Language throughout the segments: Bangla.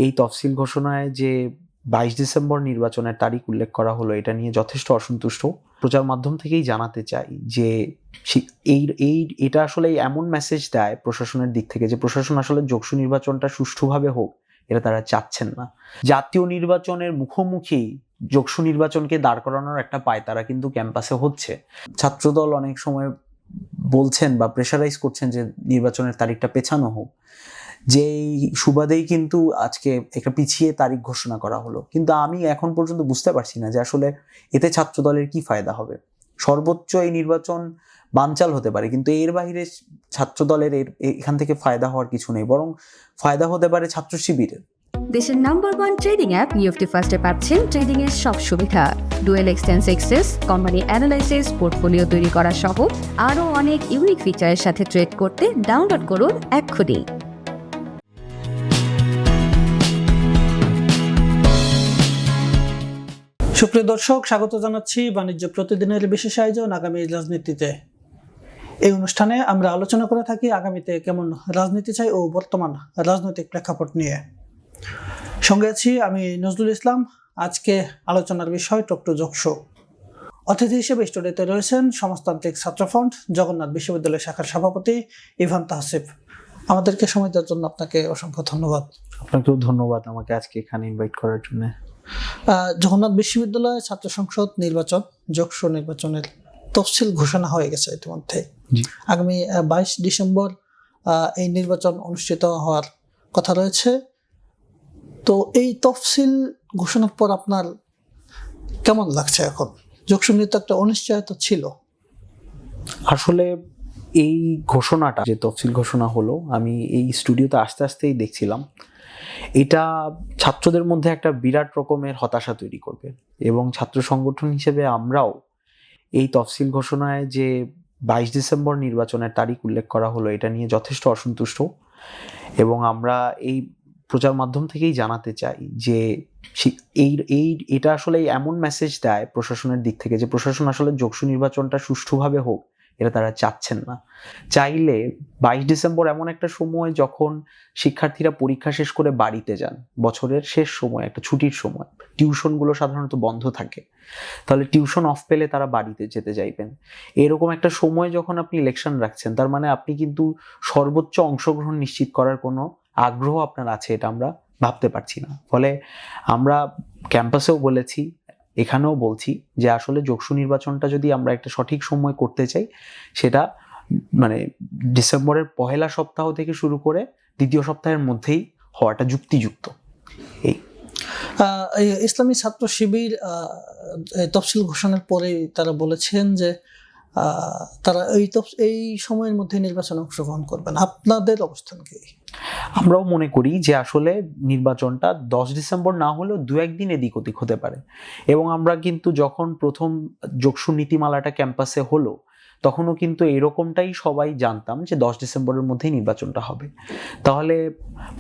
এই তফসিল ঘোষণায় যে 22 ডিসেম্বর নির্বাচনের তারিখ উল্লেখ করা হলো, এটা নিয়ে যথেষ্ট অসন্তুষ্ট। প্রচার মাধ্যম থেকেই জানাতে চাই যে এটা আসলে এমন মেসেজ দেয় প্রশাসনের দিক থেকে যে প্রশাসন আসলে যোগসু নির্বাচনটা সুষ্ঠুভাবে হোক এটা তারা চাচ্ছেন না। জাতীয় নির্বাচনের মুখোমুখি যোগসু নির্বাচনকে দাঁড় করানোর একটা পায়তারা কিন্তু ক্যাম্পাসে হচ্ছে। ছাত্রদল অনেক সময় বলছেন বা প্রেশারাইজ করছেন যে নির্বাচনের তারিখটা পেছানো হোক, যেই সুবাদেই কিন্তু আজকে একটা পিছিয়ে তারিখ ঘোষণা করা হলো। কিন্তু আমি এখন পর্যন্ত বুঝতে পারছি না যে আসলে এতে ছাত্রদলের কি ফায়দা হবে। সর্বোচ্চ এই নির্বাচন বানচাল হতে পারে, কিন্তু এর বাইরে ছাত্রদলের এখান থেকে ফায়দা হওয়ার কিছু নেই, বরং ফায়দা হতে পারে ছাত্র শিবিরের। দেশের নাম্বার 1 ট্রেডিং অ্যাপ নিফটি ফার্স্টে পাচ্ছেন ট্রেডিং এর সব সুবিধা, dual exchange access, company analysis, portfolio তৈরি করা সহ আরও অনেক ইউনিক ফিচারের সাথে ট্রেড করতে ডাউনলোড করুন এক্ষুনি। সুপ্রিয় দর্শক, স্বাগত জানাচ্ছি বাণিজ্য প্রতিদিনের বিশেষ আয়োজন আগামী রাজনীতিতে। এই অনুষ্ঠানে আমরা আলোচনা করে থাকি আগামীতে কেমন রাজনীতি চাই ও বর্তমান রাজনৈতিক প্রেক্ষাপট নিয়ে। সঙ্গে আছি আমি নজরুল ইসলাম। আজকে আলোচনার বিষয় টক টু যোগসু। অতিথি হিসেবে স্টুডিওতে রয়েছেন সমাজতান্ত্রিক ছাত্র ফ্রন্ট জগন্নাথ বিশ্ববিদ্যালয় শাখার সভাপতি ইভান তাহসিফ। আমাদেরকে সময় দেওয়ার জন্য আপনাকে অসংখ্য ধন্যবাদ। আপনাকেও ধন্যবাদ আমাকে আজকে এখানে ইনভাইট করার জন্য। জগন্নাথ বিশ্ববিদ্যালয় ছাত্র সংসদ নির্বাচন, যোগসু নির্বাচনের তফসিল ঘোষণা হয়ে গেছে ইতিমধ্যে। আগামী 22 ডিসেম্বর এই নির্বাচন অনুষ্ঠিত হওয়ার কথা রয়েছে। তো এই তফসিল ঘোষণার পর আপনার কেমন লাগছে? এখন যোগসু নিয়ে তো একটা অনিশ্চয়তা ছিল। আসলে এই ঘোষণাটা যে তফসিল ঘোষণা হলো, আমি এই স্টুডিওতে আস্তে আস্তেই দেখছিলাম এটা ছাত্রদের মধ্যে একটা বিরাট রকমের হতাশা তৈরি করবে। এবং ছাত্র সংগঠন হিসেবে আমরাও এই তফসিল ঘোষণায় যে 22 ডিসেম্বর নির্বাচনের তারিখ উল্লেখ করা হলো, এটা নিয়ে যথেষ্ট অসন্তুষ্ট। এবং আমরা এই প্রচার মাধ্যম থেকেই জানাতে চাই যে এটা আসলে এমন মেসেজ দেয় প্রশাসনের দিক থেকে যে প্রশাসন আসলে যোগসু নির্বাচনটা সুষ্ঠুভাবে হোক এটা তারা চাচ্ছেন না। চাইলে 22 ডিসেম্বর এমন একটা সময় যখন শিক্ষার্থীরা পরীক্ষা শেষ করে বাড়িতে যান, বছরের শেষ সময়, একটা ছুটির সময়, টিউশনগুলো সাধারণত বন্ধ থাকে, তাহলে টিউশন অফ পেলে তারা বাড়িতে যেতে চাইবেন। এরকম একটা সময় যখন আপনি ইলেকশন রাখছেন, তার মানে আপনি কিন্তু সর্বোচ্চ অংশগ্রহণ নিশ্চিত করার কোনো আগ্রহ আপনার আছে এটা আমরা ভাবতে পারছি না। ফলে আমরা ক্যাম্পাসেও বলেছি, এখানেও বলছি যে আসলে যোগসু নির্বাচনটা যদি আমরা একটা সঠিক সময় করতে চাই, সেটা মানে ডিসেম্বরের পহেলা সপ্তাহ থেকে শুরু করে দ্বিতীয় সপ্তাহের মধ্যেই হওয়াটা যুক্তিযুক্ত। ইসলামী ছাত্র শিবির তফসিল ঘোষণার পরে তারা বলেছেন যে তারা এই সময়ের মধ্যে নির্বাচনে অংশগ্রহণ করবেন। আপনাদের অবস্থান কি? আমরাও মনে করি যে আসলে নির্বাচনটা 10 ডিসেম্বর না হলেও 2-1 দিন এদিক ওদিক হতে পারে। এবং আমরা কিন্তু যখন প্রথম যোগসু নীতিমালাটা ক্যাম্পাসে হলো, তখনও কিন্তু এরকমটাই সবাই জানতাম যে 10 ডিসেম্বরের মধ্যেই নির্বাচনটা হবে। তাহলে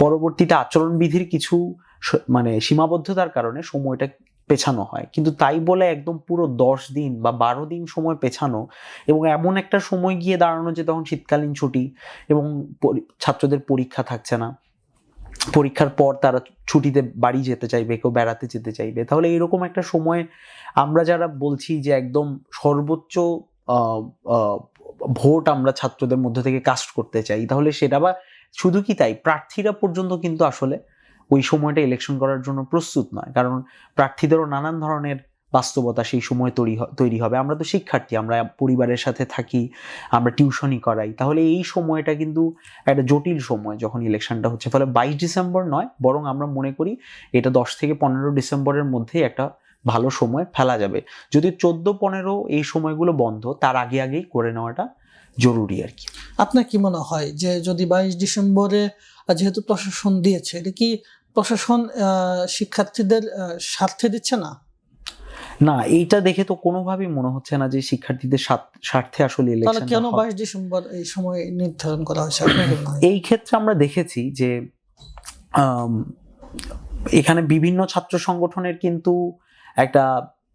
পরবর্তীতে আচরণবিধির কিছু সীমাবদ্ধতার কারণে সময়টা পেছানো হয়, কিন্তু তাই বলে একদম পুরো 10 দিন বা 12 দিন সময় পেছানো এবং এমন একটা সময় গিয়ে দাঁড়ানো যে তখন শীতকালীন ছুটি এবং ছাত্রদের পরীক্ষা থাকছে না, পরীক্ষার পর তারা ছুটিতে বাড়ি যেতে চাইবে, কেউ বেড়াতে যেতে চাইবে। তাহলে এরকম একটা সময় আমরা যারা বলছি যে একদম সর্বোচ্চ ভোট আমরা ছাত্রদের মধ্যে থেকে কাস্ট করতে চাই, তাহলে সেটা বা শুধু কি তাই, প্রার্থীরা পর্যন্ত কিন্তু আসলে ওই সময়টা ইলেকশন করার জন্য প্রস্তুত নয়, কারণ প্রার্থীদেরও নানান ধরনের বাস্তবতা সেই সময় তৈরি হবে। আমরা তো শিক্ষার্থী, আমরা পরিবারের সাথে থাকি, আমরা টিউশনই করাই, তাহলে এই সময়টা কিন্তু একটা জটিল সময় যখন ইলেকশনটা হচ্ছে। ফলে 22 ডিসেম্বর নয়, বরং আমরা মনে করি এটা 10 থেকে 15 ডিসেম্বরের মধ্যেই একটা ভালো সময় ফেলা যাবে। যদি 14-15 এই সময়গুলো বন্ধ, তার আগেই করে নেওয়াটা জরুরি আর কি। আপনার কি মনে হয় যে যদি 22 ডিসেম্বরে যেহেতু প্রশাসন দিয়েছে, এটা কি প্রশাসন শিক্ষার্থীদের স্বার্থে দিচ্ছে না? না, এইটা দেখে তো কোনোভাবেই মনে হচ্ছে না যে শিক্ষার্থীদের স্বার্থে আসলে ইলেকশন। কেন 22 ডিসেম্বর এই সময় নির্ধারণ করা হয়েছে? এই ক্ষেত্রে আমরা দেখেছি যে এখানে বিভিন্ন ছাত্র সংগঠনের কিন্তু একটা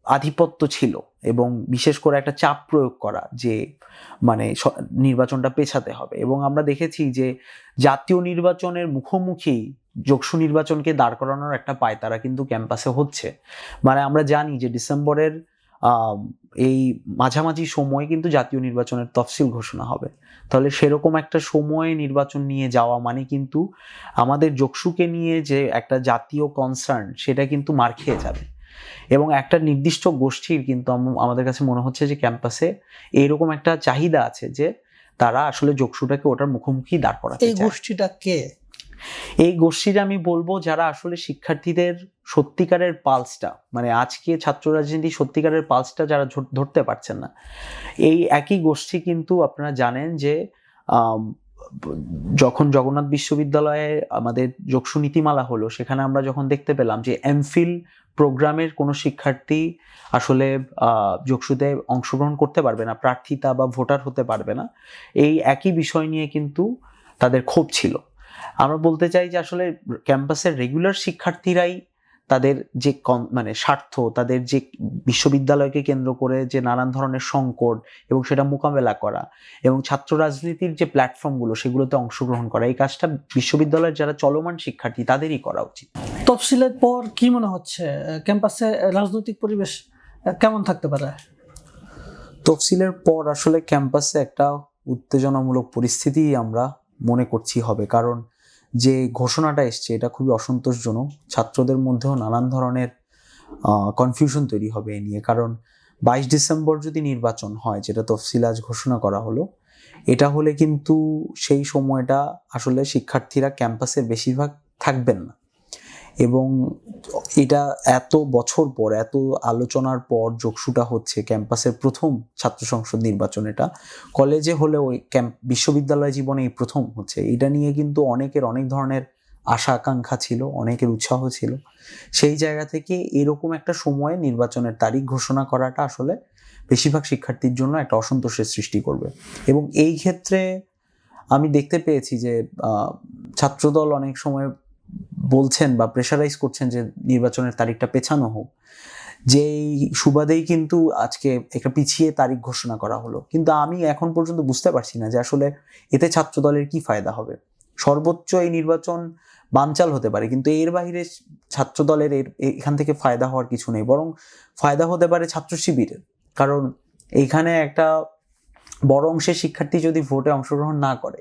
আধিপত্য ছিল এবং বিশেষ করে একটা চাপ প্রয়োগ করা যে মানে নির্বাচনটা পেছাতে হবে। এবং আমরা দেখেছি যে জাতীয় নির্বাচনের মুখোমুখি যোগসু নির্বাচনকে দাঁড় করানোর একটা পায়তারা কিন্তু ক্যাম্পাসে হচ্ছে। মানে আমরা জানি যে ডিসেম্বরের এই মাঝামাঝি সময় কিন্তু জাতীয় নির্বাচনের তফসিল ঘোষণা হবে। তাহলে সেরকম একটা সময়ে নির্বাচন নিয়ে যাওয়া মানে কিন্তু আমাদের যোগসুকে নিয়ে যে একটা জাতীয় কনসার্ন সেটা কিন্তু মার খেয়ে যাবে। এবং একটা নির্দিষ্ট গোষ্ঠীর কিন্তু আমাদের কাছে মনে হচ্ছে যে ক্যাম্পাসে এইরকম একটা চাহিদা আছে যে তারা আসলে যোগসুটাকে ওটার মুখোমুখি দাঁড় করাতে চায়। এই গোষ্ঠীটা কে? এই গোষ্ঠীটা আমি বলবো যারা আসলে শিক্ষার্থীদের সত্যিকারের পালসটা, মানে আজকে ছাত্র রাজনীতি সত্যিকারের পালসটা যারা ধরতে পারছেন না, এই একই গোষ্ঠী কিন্তু আপনারা জানেন যে যখন জগন্নাথ বিশ্ববিদ্যালয়ে আমাদের যোগসু নীতিমালা হলো, সেখানে আমরা যখন দেখতে পেলাম যে এমফিল প্রোগ্রামের কোনো শিক্ষার্থী আসলে যোগসুতে অংশগ্রহণ করতে পারবে না, প্রার্থিতা বা ভোটার হতে পারবে না, এই একই বিষয় নিয়ে কিন্তু তাদের ক্ষোভ ছিল। আমরা বলতে চাই যে আসলে ক্যাম্পাসের রেগুলার শিক্ষার্থীরাই তাদের যে মানে স্বার্থ, তাদের যে বিশ্ববিদ্যালয়কে কেন্দ্র করে যে নানান ধরনের সংকট এবং সেটা মোকাবেলা করা এবং ছাত্র রাজনীতির যে প্ল্যাটফর্মগুলো সেগুলোতে অংশগ্রহণ করা, এই কাজটা বিশ্ববিদ্যালয়ের যারা চলমান শিক্ষার্থী তাদেরই করা উচিত। তফসিলের পর কি মনে হচ্ছে ক্যাম্পাসে রাজনৈতিক পরিবেশ কেমন থাকতে পারে? তফসিলের পর আসলে ক্যাম্পাসে একটা উত্তেজনামূলক পরিস্থিতি আমরা মনে করছি হবে, কারণ যে ঘোষণাটা এসছে এটা খুবই অসন্তোষজনক। ছাত্রদের মধ্যেও নানান ধরনের কনফিউশন তৈরি হবে এ নিয়ে, কারণ 22 ডিসেম্বর যদি নির্বাচন হয়, যেটা তফসিল আজ ঘোষণা করা হলো, এটা হলে কিন্তু সেই সময়টা আসলে শিক্ষার্থীরা ক্যাম্পাসের বেশিরভাগ থাকবেন না। এবং এটা এত বছর পর, এত আলোচনার পর যোগসুটা হচ্ছে, ক্যাম্পাসের প্রথম ছাত্র সংসদ নির্বাচন, এটা কলেজে হলে ওই বিশ্ববিদ্যালয় জীবনে এই প্রথম হচ্ছে। এটা নিয়ে কিন্তু অনেকের অনেক ধরনের আশা আকাঙ্ক্ষা ছিল, অনেকের উৎসাহ ছিল। সেই জায়গা থেকে এরকম একটা সময়ে নির্বাচনের তারিখ ঘোষণা করাটা আসলে বেশিরভাগ শিক্ষার্থীর জন্য একটা অসন্তোষের সৃষ্টি করবে। এবং এই ক্ষেত্রে আমি দেখতে পেয়েছি যে ছাত্রদল অনেক সময় বলছেন বা প্রেশারাইজ করছেন যে নির্বাচনের তারিখটা পেছানো হোক, যেই সুবাদেই কিন্তু আজকে একটা পিছিয়ে তারিখ ঘোষণা করা হলো। কিন্তু আমি এখন পর্যন্ত বুঝতে পারছি না যে আসলে এতে ছাত্রদলের কি ফায়দা হবে। সর্বোচ্চ এই নির্বাচন বানচাল হতে পারে, কিন্তু এর বাইরে ছাত্রদলের এখান থেকে ফায়দা হওয়ার কিছু নেই, বরং ফায়দা হতে পারে ছাত্র শিবিরের। কারণ এইখানে একটা বড় অংশের শিক্ষার্থী যদি ভোটে অংশগ্রহণ না করে,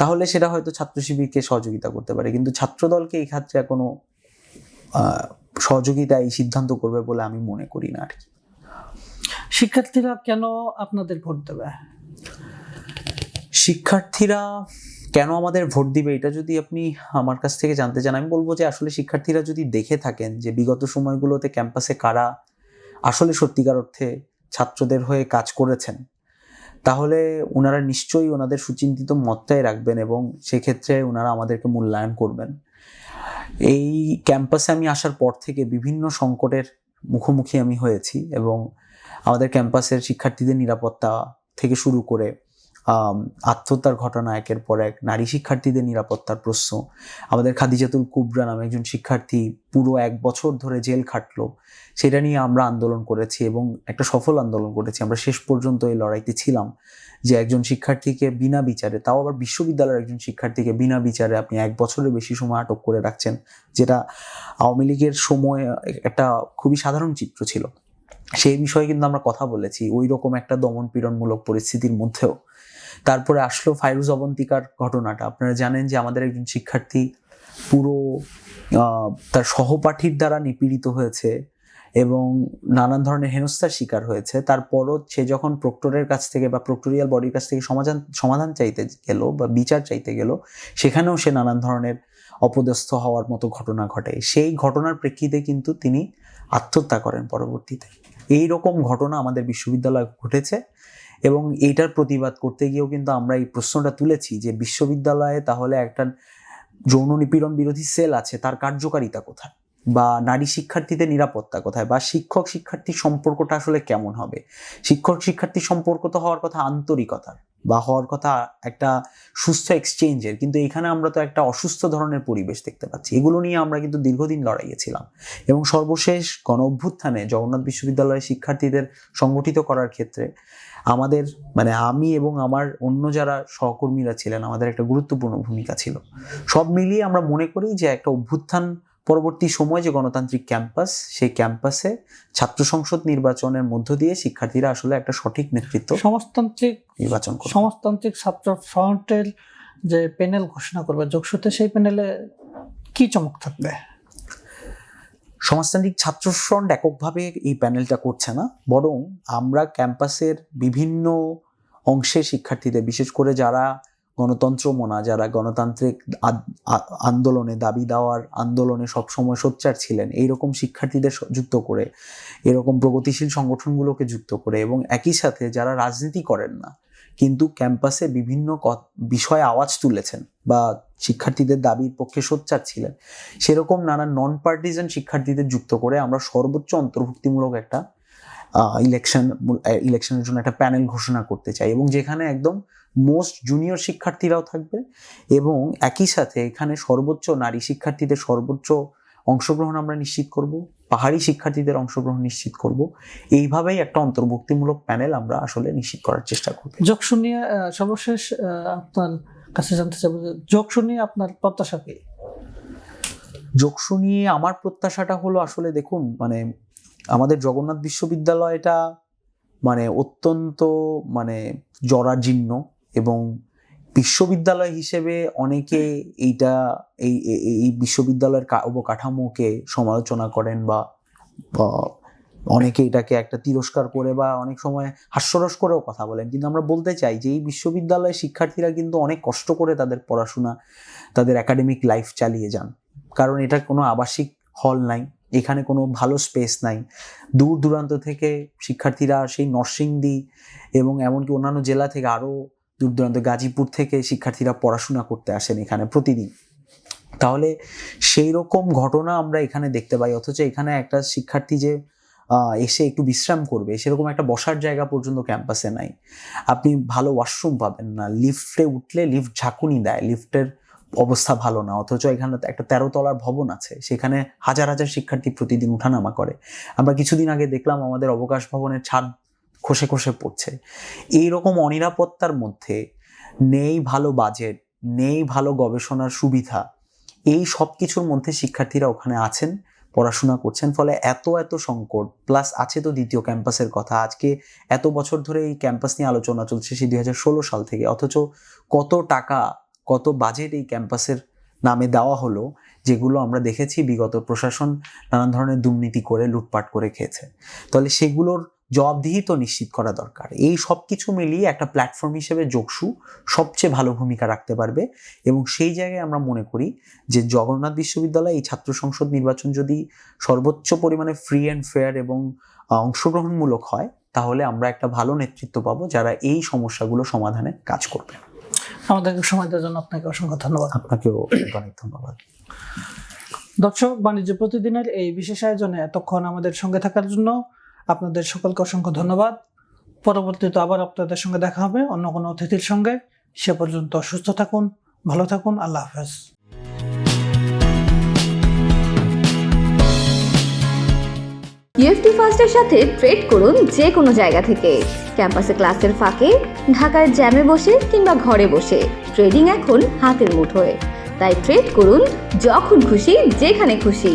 তাহলে সেটা হয়তো ছাত্র শিবিরকে সহযোগিতা করতে পারে, কিন্তু ছাত্রদলকে এই ক্ষেত্রে কোনো সহযোগিতা এই সিদ্ধান্ত করবে বলে আমি মনে করি না আর কি। শিক্ষার্থীরা কেন আপনাদের ভোট দেবে? শিক্ষার্থীরা কেন আমাদের ভোট দিবে, এটা যদি আপনি আমার কাছ থেকে জানতে চান, আমি বলবো যে আসলে শিক্ষার্থীরা যদি দেখে থাকেন যে বিগত সময়গুলোতে ক্যাম্পাসে কারা আসলে সত্যিকার অর্থে ছাত্রদের হয়ে কাজ করেছেন, তাহলে ওনারা নিশ্চয়ই ওনাদের সুচিন্তিত মতটাই রাখবেন এবং সেক্ষেত্রে ওনারা আমাদেরকে মূল্যায়ন করবেন। এই ক্যাম্পাসে আমি আসার পর থেকে বিভিন্ন সংকটের মুখোমুখি আমি হয়েছি এবং আমাদের ক্যাম্পাসের শিক্ষার্থীদের নিরাপত্তা থেকে শুরু করে আত্মহত্যার ঘটনা, একের পর এক নারী শিক্ষার্থীদের নিরাপত্তার প্রশ্ন, আমাদের খাদিজাতুল কুবরা নামে একজন শিক্ষার্থী পুরো 1 বছর ধরে জেল খাটলো, সেটা নিয়ে আমরা আন্দোলন করেছি এবং একটা সফল আন্দোলন করেছি। আমরা শেষ পর্যন্ত এই লড়াইতে ছিলাম যে একজন শিক্ষার্থীকে বিনা বিচারে, তাও আবার বিশ্ববিদ্যালয়ের একজন শিক্ষার্থীকে বিনা বিচারে আপনি 1 বছরের বেশি সময় আটক করে রাখছেন, যেটা আওয়ামী লীগের সময় একটা খুবই সাধারণ চিত্র ছিল। সেই বিষয়ে কিন্তু আমরা কথা বলেছি, ওই রকম একটা দমন পীড়নমূলক পরিস্থিতির মধ্যেও। তারপরে আসলো ফাইরুজ অবন্তিকার ঘটনাটা। আপনারা জানেন যে আমাদের একজন শিক্ষার্থী পুরো তার সহপাঠীর দ্বারা নিপীড়িত হয়েছে এবং নানান ধরনের হেনস্থার শিকার হয়েছে। তারপরও সে যখন প্রক্টরের কাছ থেকে বা প্রক্টোরিয়াল বডির কাছ থেকে সমাধান চাইতে গেল বা বিচার চাইতে গেল, সেখানেও সে নানান ধরনের অপদস্থ হওয়ার মতো ঘটনা ঘটে। সেই ঘটনার প্রেক্ষিতে কিন্তু তিনি আত্মহত্যা করেন পরবর্তীতে। এই রকম ঘটনা আমাদের বিশ্ববিদ্যালয়ে ঘটেছে এবং এইটার প্রতিবাদ করতে গিয়েও কিন্তু আমরা এই প্রশ্নটা তুলেছি যে বিশ্ববিদ্যালয়ে তাহলে একটা যৌন নিপীড়ন বিরোধী সেল আছে, তার কার্যকারিতা কোথায়, বা নারী শিক্ষার্থীদের নিরাপত্তা কোথায়, বা শিক্ষক শিক্ষার্থীর সম্পর্কটা আসলে কেমন হবে। শিক্ষক শিক্ষার্থীর সম্পর্ক তো হওয়ার কথা আন্তরিকতার, বা হওয়ার কথা একটা সুস্থ এক্সচেঞ্জের, কিন্তু এখানে আমরা তো একটা অসুস্থ ধরনের পরিবেশ দেখতে পাচ্ছি। এগুলো নিয়ে আমরা কিন্তু দীর্ঘদিন লড়াইয়েছিলাম এবং সর্বশেষ গণ অভ্যুত্থানে জগন্নাথ বিশ্ববিদ্যালয়ের শিক্ষার্থীদের সংগঠিত করার ক্ষেত্রে আমাদের মানে আমি এবং আমার অন্য যারা সহকর্মীরা ছিলেন, আমাদের একটা গুরুত্বপূর্ণ ভূমিকা ছিল। সব মিলিয়ে আমরা মনে করি যে একটা অভ্যুত্থান পরবর্তী সময় যে গণতান্ত্রিক ক্যাম্পাস, সেই ক্যাম্পাসে ছাত্র সংসদ নির্বাচনের মধ্য দিয়ে শিক্ষার্থীরা আসলে একটা সঠিক নেতৃত্ব সমাজতান্ত্রিক ছাত্র ফ্রন্টের যে প্যানেল ঘোষণা করবে যোগসূত্রে, সেই প্যানেলে কি চমক থাকবে? সমাজতান্ত্রিক ছাত্র ফ্রন্ট এককভাবে এই প্যানেলটা করছে না, বরং আমরা ক্যাম্পাসের বিভিন্ন অংশের শিক্ষার্থীদের, বিশেষ করে যারা গণতন্ত্র মনা, যারা গণতান্ত্রিক আন্দোলনে, দাবি দেওয়ার আন্দোলনে সবসময় সোচ্চার ছিলেন, এইরকম শিক্ষার্থীদের যুক্ত করে, এরকম প্রগতিশীল সংগঠনগুলোকে যুক্ত করে, এবং একই সাথে যারা রাজনীতি করেন না কিন্তু ক্যাম্পাসে বিভিন্ন বিষয়ে আওয়াজ তুলেছেন বা শিক্ষার্থীদের দাবির পক্ষে সোচ্চার ছিলেন, সেরকম নানা নন পার্টিজান শিক্ষার্থীদের যুক্ত করে আমরা সর্বোচ্চ অন্তর্ভুক্তিমূলক একটা ইলেকশনের জন্য একটা প্যানেল ঘোষণা করতে চাই, এবং যেখানে একদম মোস্ট জুনিয়র শিক্ষার্থীরাও থাকবে এবং একই সাথে এখানে সর্বোচ্চ নারী শিক্ষার্থীদের সর্বোচ্চ অংশগ্রহণ আমরা নিশ্চিত করব, পাহাড়ি শিক্ষার্থীদের অংশগ্রহণ নিশ্চিত করব। এইভাবেই একটা অন্তর্ভুক্তিমূলক প্যানেল আমরা আসলে নিশ্চিত করার চেষ্টা করব। যোগসু নিয়ে সর্বশেষ আপনার কাছে জানতে চাইব, যোগসু নিয়ে আপনার প্রত্যাশা কি? যোগসু নিয়ে আমার প্রত্যাশাটা হলো, আসলে দেখুন, মানে আমাদের জগন্নাথ বিশ্ববিদ্যালয়টা মানে অত্যন্ত মানে জরাজীর্ণ, এবং বিশ্ববিদ্যালয় হিসেবে অনেকে এই বিশ্ববিদ্যালয়ের অবকাঠামোকে সমালোচনা করেন বা অনেকে এটাকে একটা তিরস্কার করে বা অনেক সময় হাস্যরস করেও কথা বলেন। কিন্তু আমরা বলতে চাই যে এই বিশ্ববিদ্যালয়ের শিক্ষার্থীরা কিন্তু অনেক কষ্ট করে তাদের পড়াশোনা, তাদের একাডেমিক লাইফ চালিয়ে যান, কারণ এটা কোনো আবাসিক হল নাই, এখানে কোনো ভালো স্পেস নাই। দূর দূরান্ত থেকে শিক্ষার্থীরা, সেই নরসিংদী এবং এমনকি অন্যান্য জেলা থেকে, আরও দূর দূরান্ত গাজীপুর থেকে শিক্ষার্থীরা পড়াশোনা করতে আসেন এখানে প্রতিদিন। তাহলে সেই রকম ঘটনা আমরা এখানে দেখতে পাই, অথচ এখানে একটা শিক্ষার্থী যে এসে একটু বিশ্রাম করবে সেরকম একটা বসার জায়গা পর্যন্ত ক্যাম্পাসে নাই। আপনি ভালো ওয়াশরুম পাবেন না, লিফটে উঠলে লিফট ঝাঁকুনি দেয়, লিফটের অবস্থা ভালো না, অথচ এখানে একটা 13 তলার ভবন আছে, সেখানে হাজার হাজার শিক্ষার্থী প্রতিদিন উঠানামা করে। আমরা কিছুদিন আগে দেখলাম আমাদের অবকাশ ভবনের ছাদ খসে খসে পড়ছে। এইরকম অনিরাপত্তার মধ্যে নেই ভালো বাজেট, নেই ভালো গবেষণার সুবিধা, এই সব কিছুর মধ্যে শিক্ষার্থীরা ওখানে আছেন, পড়াশোনা করছেন। ফলে এত সংকট, প্লাস আছে তো দ্বিতীয় ক্যাম্পাসের কথা। আজকে এত বছর ধরে এই ক্যাম্পাস নিয়ে আলোচনা চলছে, সেই 2016 সাল থেকে, অথচ কত টাকা, কত বাজেট এই ক্যাম্পাসের নামে দেওয়া হলো, যেগুলো আমরা দেখেছি বিগত প্রশাসন নানান ধরনের দুর্নীতি করে, লুটপাট করে খেয়েছে। তাহলে সেগুলোর জবাবদিহি তো নিশ্চিত করা দরকার। এই সব কিছু মিলিয়ে একটা প্ল্যাটফর্ম হিসেবে যোগসু সবচেয়ে ভালো ভূমিকা রাখতে পারবে, এবং সেই জায়গায় আমরা মনে করি যে জগন্নাথ বিশ্ববিদ্যালয় এই ছাত্র সংসদ নির্বাচন যদি সর্বোচ্চ পরিমাণে ফ্রি অ্যান্ড ফেয়ার এবং অংশগ্রহণমূলক হয়, তাহলে আমরা একটা ভালো নেতৃত্ব পাবো যারা এই সমস্যাগুলো সমাধানে কাজ করবে। আমাদেরকে সময় দেওয়ার জন্য আপনাকে অসংখ্য ধন্যবাদ। আপনাকেও অনেক ধন্যবাদ। দর্শক, বাণিজ্য প্রতিদিনের এই বিশেষ আয়োজনে এতক্ষণ আমাদের সঙ্গে থাকার জন্য আপনাদের সকলকে অসংখ্য ধন্যবাদ। পরবর্তীতে আবার আপনাদের সঙ্গে দেখা হবে অন্য কোনো অতিথির সঙ্গে। সে পর্যন্ত সুস্থ থাকুন, ভালো থাকুন, আল্লাহ হাফেজ। ইউএফটি ফার্স্টের সাথে ট্রেড করুন যে কোনো জায়গা থেকে। ক্যাম্পাসে ক্লাসের ফাঁকে, ঢাকার জ্যামে বসে কিংবা ঘরে বসে, ট্রেডিং এখন হাতের মুঠোয়। তাই ট্রেড করুন যখন খুশি, যেখানে খুশি।